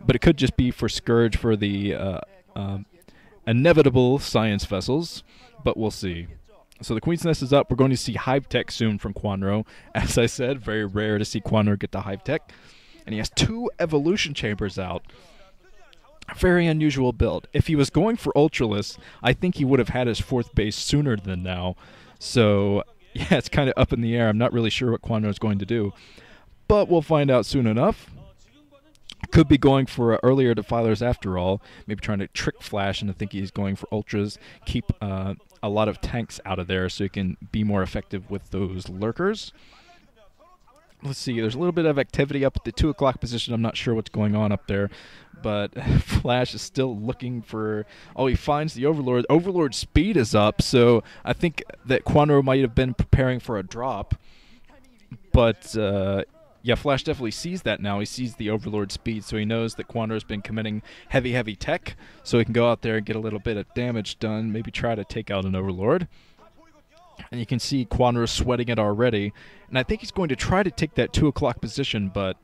but it could just be for Scourge for the inevitable science vessels, but we'll see. So the Queen's Nest is up. We're going to see Hive Tech soon from Kwanro. As I said, very rare to see Kwanro get to Hive Tech. And he has 2 evolution chambers out. Very unusual build. If he was going for Ultralisk, I think he would have had his 4th base sooner than now. So, yeah, it's kind of up in the air. I'm not really sure what Kwanro is going to do. But we'll find out soon enough. Could be going for earlier defilers after all. Maybe trying to trick Flash into thinking he's going for Ultras. Keep a lot of tanks out of there so he can be more effective with those lurkers. Let's see, there's a little bit of activity up at the 2 o'clock position. I'm not sure what's going on up there. But Flash is still looking for... Oh, he finds the Overlord. Overlord's speed is up, so I think that Kwanro might have been preparing for a drop. But... yeah, Flash definitely sees that now. He sees the Overlord speed, so he knows that Kwanro's been committing heavy tech, so he can go out there and get a little bit of damage done, maybe try to take out an Overlord. And you can see Kwanro sweating it already, and I think he's going to try to take that 2 o'clock position, but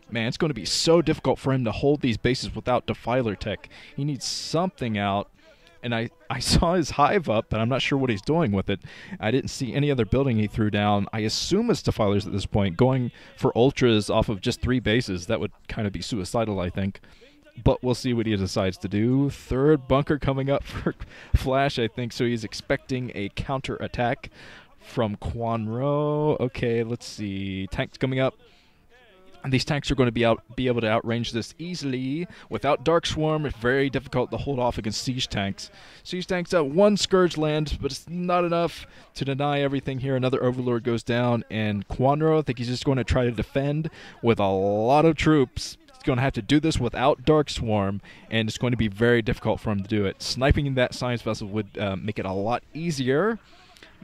man, it's going to be so difficult for him to hold these bases without Defiler tech. He needs something out. And I saw his Hive up, but I'm not sure what he's doing with it. I didn't see any other building he threw down. I assume it's Defilers at this point. Going for Ultras off of just 3 bases, that would kind of be suicidal, I think. But we'll see what he decides to do. 3rd bunker coming up for Flash, I think. So he's expecting a counter-attack from Kwanro. Okay, let's see. Tanks coming up. And these tanks are going to be able to outrange this easily. Without Dark Swarm, it's very difficult to hold off against Siege tanks. Siege tanks out 1 Scourge lands, but it's not enough to deny everything here. Another Overlord goes down, and Kwanro, I think he's just going to try to defend with a lot of troops. He's going to have to do this without Dark Swarm, and it's going to be very difficult for him to do it. Sniping that Science Vessel would make it a lot easier.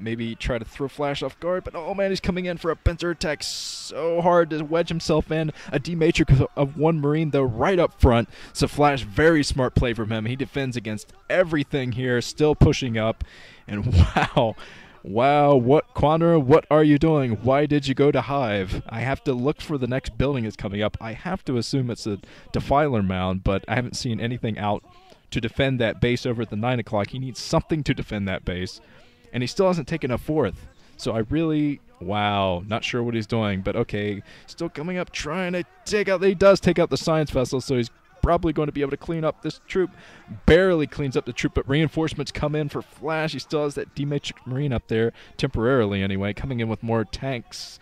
Maybe try to throw Flash off guard, but oh man, he's coming in for a pincer attack. So hard to wedge himself in. A D-Matrix of 1 Marine, though, right up front. So Flash, very smart play from him. He defends against everything here, still pushing up. And wow, what, Kwanro, what are you doing? Why did you go to Hive? I have to look for the next building that's coming up. I have to assume it's a Defiler mound, but I haven't seen anything out to defend that base over at the 9 o'clock. He needs something to defend that base. And he still hasn't taken a 4th. So I really, wow, not sure what he's doing. But okay, still coming up, trying to take out, he does take out the Science Vessel, so he's probably going to be able to clean up this troop. Barely cleans up the troop, but reinforcements come in for Flash. He still has that D-Matrix Marine up there, temporarily anyway, coming in with more tanks.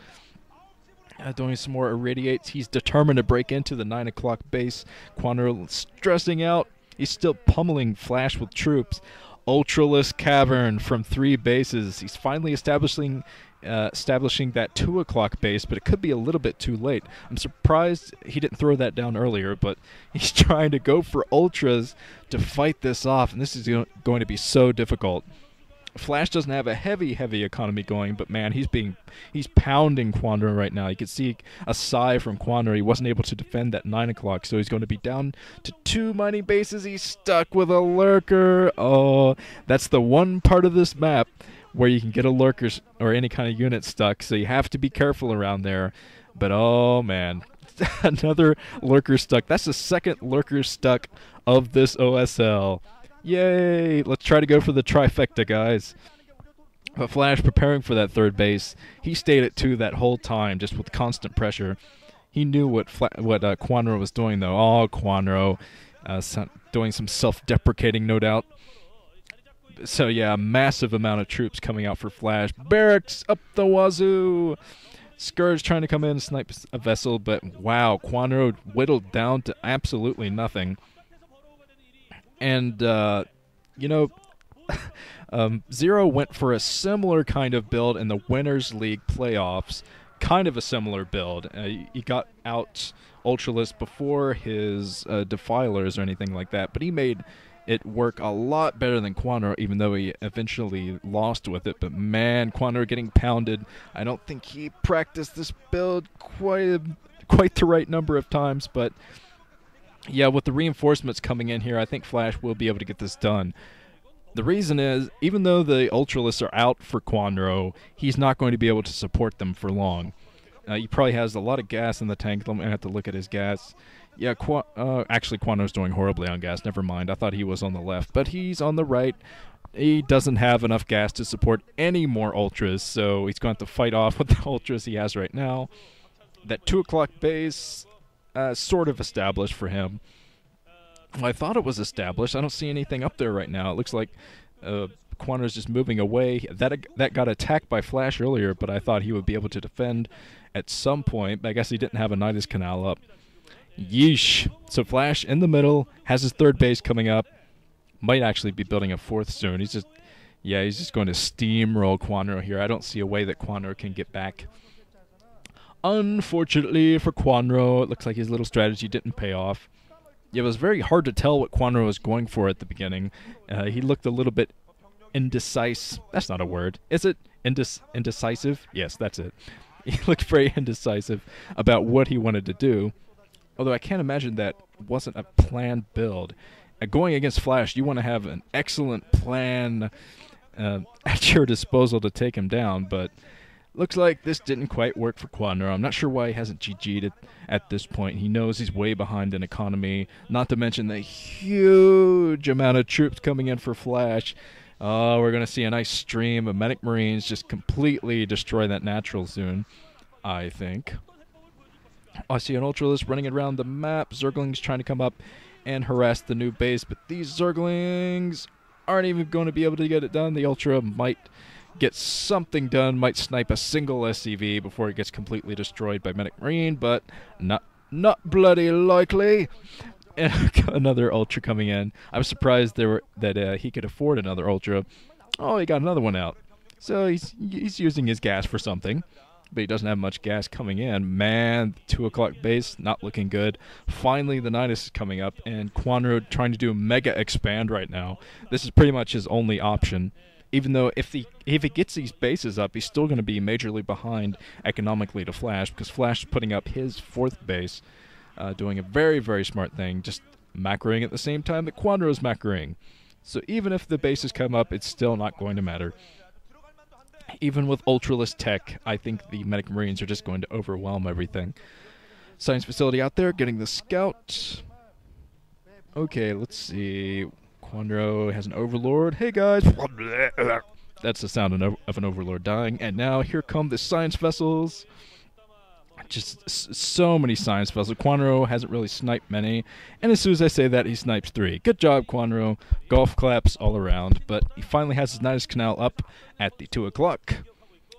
Doing some more irradiates. He's determined to break into the 9 o'clock base. Kwanro stressing out. He's still pummeling Flash with troops. Ultralisk Cavern from 3 bases. He's finally establishing that 2 o'clock base, but it could be a little bit too late. I'm surprised he didn't throw that down earlier, but he's trying to go for Ultras to fight this off, and this is going to be so difficult. Flash doesn't have a heavy economy going, but man, he's pounding Kwanro right now. You can see a sigh from Kwanro. He wasn't able to defend that 9 o'clock, so he's going to be down to 2 mining bases. He's stuck with a lurker. Oh, that's the one part of this map where you can get a lurker or any kind of unit stuck, so you have to be careful around there. But oh man, another lurker stuck. That's the 2nd lurker stuck of this OSL. Yay! Let's try to go for the trifecta, guys. But Flash preparing for that 3rd base. He stayed at 2 that whole time, just with constant pressure. He knew what Kwanro was doing, though. Oh, Kwanro. Doing some self-deprecating, no doubt. So, yeah, a massive amount of troops coming out for Flash. Barracks up the wazoo! Scourge trying to come in and snipe a vessel, but wow, Kwanro whittled down to absolutely nothing. And, you know, Zero went for a similar kind of build in the Winners League playoffs. Kind of a similar build. He got out Ultralisk before his Defilers or anything like that, but he made it work a lot better than Kwanro, even though he eventually lost with it. But man, Kwanro getting pounded. I don't think he practiced this build quite the right number of times, but yeah, with the reinforcements coming in here, I think Flash will be able to get this done. The reason is, even though the Ultralisks are out for Kwanro, he's not going to be able to support them for long. He probably has a lot of gas in the tank. I'm going to have to look at his gas. Yeah, actually, Kwanro's doing horribly on gas. Never mind. I thought he was on the left, but he's on the right. He doesn't have enough gas to support any more ultras, so he's going to have to fight off with the ultras he has right now. That 2 o'clock base, sort of established for him. Well, I thought it was established. I don't see anything up there right now. It looks like Kwanro's just moving away. That got attacked by Flash earlier, but I thought he would be able to defend at some point. But I guess he didn't have a Nidus Canal up. Yeesh. So Flash in the middle, has his third base coming up. Might actually be building a fourth soon. He's just going to steamroll Kwanro here. I don't see a way that Kwanro can get back. Unfortunately for Kwanro, it looks like his little strategy didn't pay off. Yeah, it was very hard to tell what Kwanro was going for at the beginning. He looked a little bit indecisive. That's not a word. Is it? Indecisive? Yes, that's it. He looked very indecisive about what he wanted to do. Although I can't imagine that wasn't a planned build. Going against Flash, you want to have an excellent plan at your disposal to take him down, but looks like this didn't quite work for Kwanro. I'm not sure why he hasn't GG'd it at this point. He knows he's way behind in economy, not to mention the huge amount of troops coming in for Flash. Oh, we're going to see a nice stream of Medic Marines just completely destroy that natural soon, I think. I see an Ultralisk running around the map. Zerglings trying to come up and harass the new base, but these Zerglings aren't even going to be able to get it done. The Ultra might get something done, might snipe a single SCV before it gets completely destroyed by Medic Marine, but not bloody likely. Another Ultra coming in. I was surprised that he could afford another Ultra. Oh, he got another one out. So he's using his gas for something. But he doesn't have much gas coming in. Man, 2 o'clock base, not looking good. Finally, the Nidus is coming up, and Kwanro trying to do Mega Expand right now. This is pretty much his only option. Even though if he gets these bases up, he's still going to be majorly behind economically to Flash, because Flash is putting up his fourth base, doing a very, very smart thing, just macroing at the same time that Kwanro is macroing. So even if the bases come up, it's still not going to matter. Even with Ultralisk tech, I think the Medic Marines are just going to overwhelm everything. Science facility out there, getting the scout. Okay, let's see. Kwanro has an Overlord. Hey guys! That's the sound of an Overlord dying. And now here come the science vessels. Just so many science vessels. Kwanro hasn't really sniped many. And as soon as I say that, he snipes 3. Good job, Kwanro. Golf claps all around. But he finally has his Nidus Canal up at the 2 o'clock.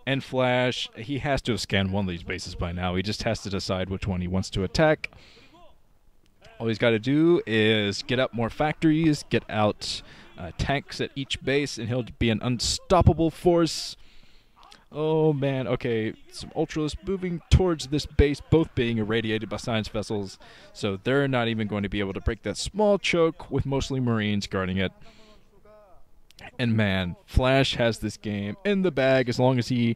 And Flash, he has to have scanned one of these bases by now. He just has to decide which one he wants to attack. All he's got to do is get up more factories, get out tanks at each base, and he'll be an unstoppable force. Oh man, okay, some Ultralisk moving towards this base, both being irradiated by science vessels, so they're not even going to be able to break that small choke with mostly Marines guarding it. And man, Flash has this game in the bag as long as he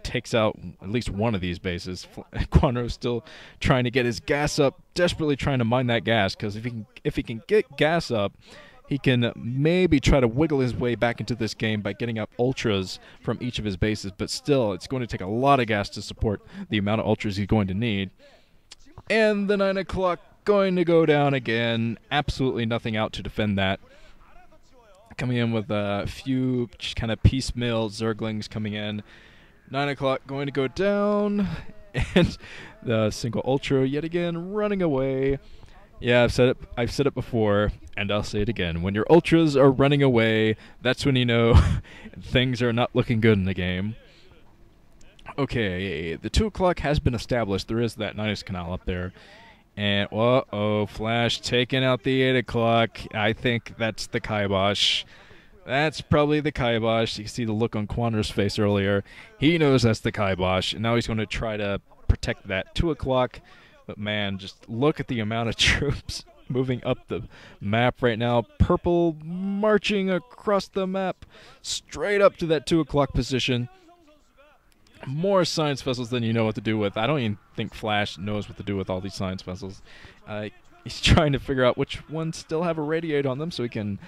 takes out at least one of these bases. Kwanro's still trying to get his gas up, desperately trying to mine that gas, because if he can get gas up, he can maybe try to wiggle his way back into this game by getting up ultras from each of his bases, but still, it's going to take a lot of gas to support the amount of ultras he's going to need. And the 9 o'clock going to go down again. Absolutely nothing out to defend that. Coming in with a few kind of piecemeal Zerglings coming in. 9 o'clock going to go down. And the single ultra yet again running away. Yeah, I've said it before, and I'll say it again. When your ultras are running away, that's when you know things are not looking good in the game. Okay, the 2 o'clock has been established. There is that Nidus Canal up there. And, uh-oh, Flash taking out the 8 o'clock. I think that's the kibosh. That's probably the kibosh. You can see the look on Kwanro's face earlier. He knows that's the kibosh, and now he's going to try to protect that 2 o'clock. But man, just look at the amount of troops moving up the map right now. Purple marching across the map, straight up to that 2 o'clock position. More science vessels than you know what to do with. I don't even think Flash knows what to do with all these science vessels. He's trying to figure out which ones still have a radiate on them so he can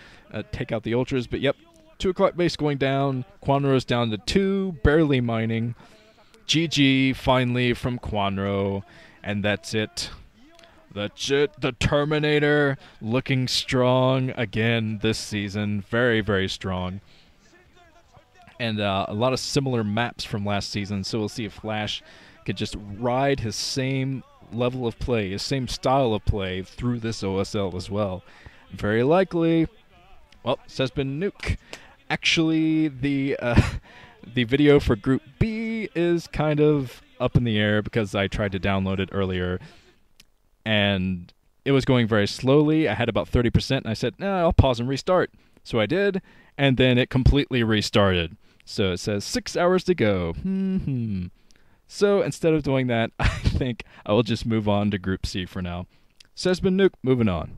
take out the ultras. But yep, 2 o'clock base going down. Kwanro's down to 2, barely mining. GG finally from Kwanro. And that's it. The Terminator looking strong again this season. Very, very strong. And a lot of similar maps from last season, so we'll see if Flash could just ride his same level of play, his same style of play through this OSL as well. Very likely. Well, says been nuke. Actually, the video for Group B is kind of up in the air because I tried to download it earlier, and it was going very slowly. I had about 30%, and I said, nah, I'll pause and restart. So I did, and then it completely restarted. So it says 6 hours to go. So instead of doing that, I think I will just move on to Group C for now. Says been nuke, moving on.